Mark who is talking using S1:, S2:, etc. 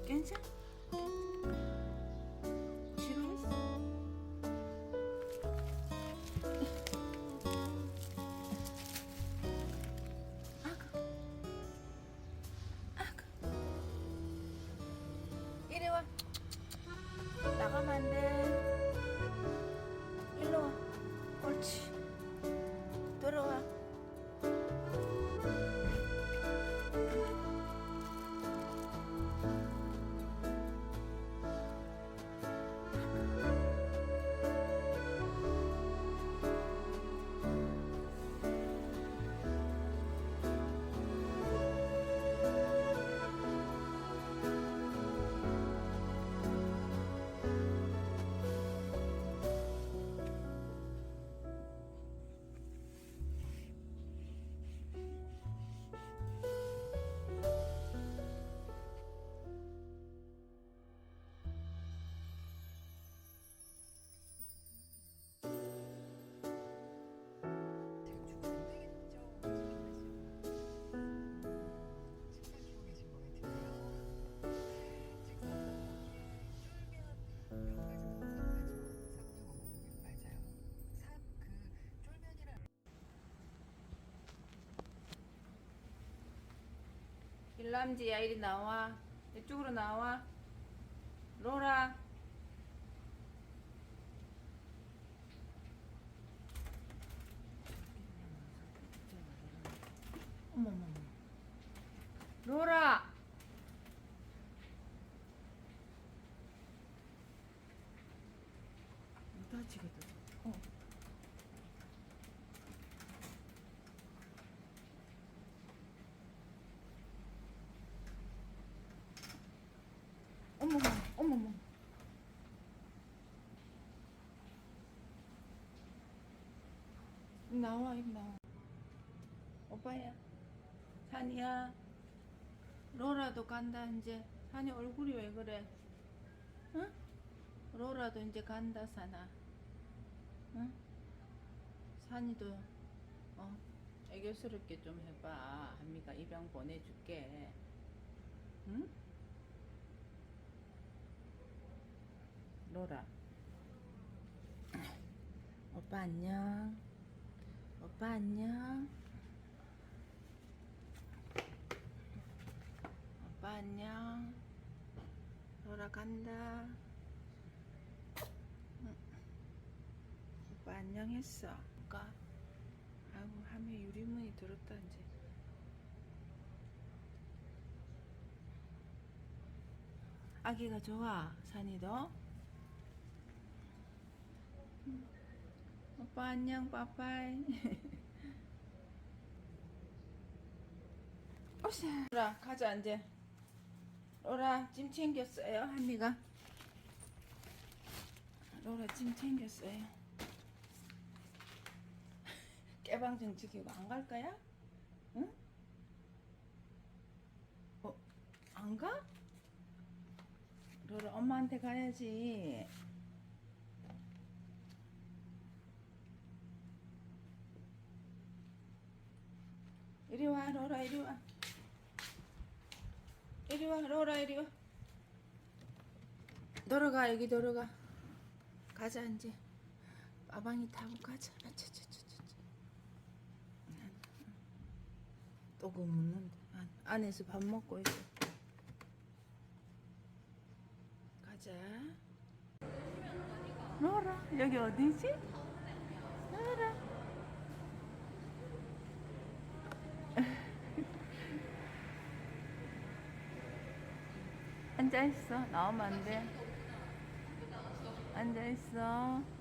S1: 괜찮아? 지루했어? 아그 이리 와. 나가면 안 돼. 일로 와. 옳지. 들어와. 일람지야, 이리 나와. 이쪽으로 나와. 로라. 어머머머. 로라. 다치겠다. 어머머, 어머머. 나와, 이리 나와. 오빠야. 산이야. 로라도 간다, 이제. 산이 얼굴이 왜 그래? 응? 로라도 이제 간다, 산아. 응? 산이도, 애교스럽게 좀 해봐. 한미가 입양 보내줄게. 응? 로라. 오빠 안녕. 오빠 안녕. 오빠 안녕. 로라 간다. 응. 오빠 안녕 했어. 가. 아이고, 함에 유리문이 들었다, 이제. 아기가 좋아, 산이도. 응. 오빠 안녕, 빠빠이. 오샤. 로라, 가자, 이제. 로라, 짐 챙겼어요, 한미가. 로라, 짐 챙겼어요. 깨방정 지키고 안 갈 거야? 응? 안 가? 로라, 엄마한테 가야지. 이리 와, 로라, 이리 와. 이리 와, 로라, 이리 와. 들어가, 여기 들어가. 가자, 이제. 빠방이 타고 가자. 아차차차차. 또그 묻는데 안에서 밥 먹고 있어. 가자. 로라 여기 어디지? 로라. 앉아있어. 나오면 안 돼. 앉아있어.